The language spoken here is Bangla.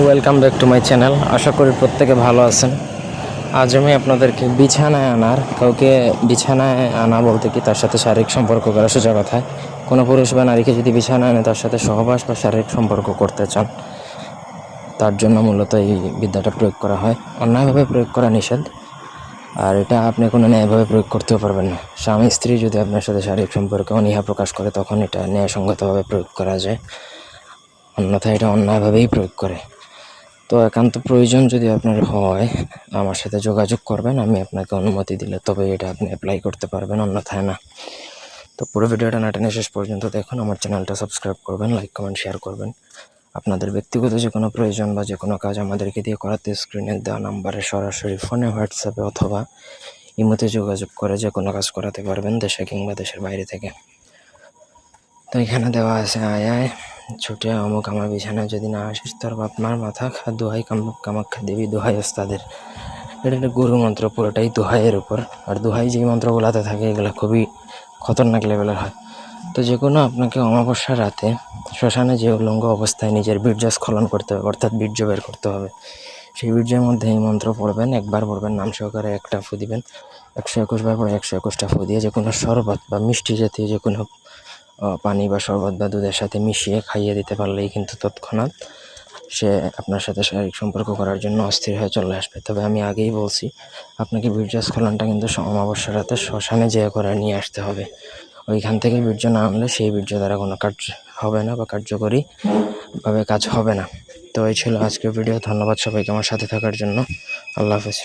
Welcome back to my channel. আশা করি প্রত্যেকে ভালো আছেন। আজ আমি আপনাদেরকে কাউকে বিছানায় আনা বলতে কি তার সাথে শারীরিক সম্পর্ক করা, সোজা কথায় কোনো পুরুষ বা নারীকে যদি বিছানায় আনে তার সাথে সহবাস বা শারীরিক সম্পর্ক করতে চান, তার জন্য মূলত এই বিদ্যাটা প্রয়োগ করা হয়। অন্যায়ভাবে প্রয়োগ করা নিষেধ, আর এটা আপনি কোনো ন্যায়ভাবে প্রয়োগ করতেও পারবেন না। স্বামী স্ত্রী যদি আপনার সাথে শারীরিক সম্পর্কে অনীহা প্রকাশ করে তখন এটা ন্যায়সঙ্গতভাবে প্রয়োগ করা যায়, অন্যথায় এটা অন্যায়ভাবেই প্রয়োগ করে। তো একান্ত প্রয়োজন যদি আপনার হয়, আমার সাথে যোগাযোগ করবেন। আমি আপনাকে অনুমতি দিলে তবে এটা আপনি অ্যাপ্লাই করতে পারবেন, অন্যথায় না। তো পুরো ভিডিওটা না টেনে শেষ পর্যন্ত দেখুন। আমার চ্যানেলটা সাবস্ক্রাইব করবেন, লাইক কমেন্ট শেয়ার করবেন। আপনাদের ব্যক্তিগত যে কোনো প্রয়োজন বা যে কোনো কাজ আমাদেরকে দিয়ে করাতে স্ক্রিনে দেওয়া নাম্বারে সরাসরি ফোনে, হোয়াটসঅ্যাপে অথবা ইমোতে যোগাযোগ করে যে কোনো কাজ করাতে পারবেন, দেশে কিংবা দেশের বাইরে থেকে। তো এখানে দেওয়া আছে, আয় আয় ছুটে অমুক আমার বিছানায় যদি না আসিস তোর বাপ মার মাথা খা, দোহাই কামাখ্যা দেবী, দোহাই ওস্তাদের। এটা একটা গুরু মন্ত্র, পুরোটাই দোহাইয়ের উপর। আর দোহাই যে মন্ত্রগুলোতে থাকে এগুলো খুবই খতরনাক লেভেলের হয়। তো যে কোনো আপনাকে অমাবস্যার রাতে শ্মশানে যে উলঙ্গ অবস্থায় নিজের বীর্যস্খলন করতে হবে, অর্থাৎ বীর্য বের করতে হবে, সেই বীর্যের মধ্যে এই মন্ত্র পড়বেন, একবার পড়বেন, নাম সহকারে একটা ফু দিবেন। 121 বার পরে 121টা ফু দিয়ে যে কোনো শরবত বা মিষ্টি জাতীয় যে কোনো পানি বা শরবত বা দুধের সাথে মিশিয়ে খাইয়ে দিতে পারলেই কিন্তু তৎক্ষণাৎ সে আপনার সাথে শারীরিক সম্পর্ক করার জন্য অস্থির হয়ে চলে আসবে। তবে আমি আগেই বলছি, আপনাকে বীর্যস্খলনটা কিন্তু অমাবস্যার রাতে শ্মশানে যেয়ে করে নিয়ে আসতে হবে। ওইখান থেকে বীর্য না আনলে সেই বীর্য দ্বারা কোনো কাজ হবে না বা কার্যকরীভাবে কাজ হবে না। তো এই ছিল আজকের ভিডিও। ধন্যবাদ সবাইকে আমার সাথে থাকার জন্য। আল্লাহ হাফেজ।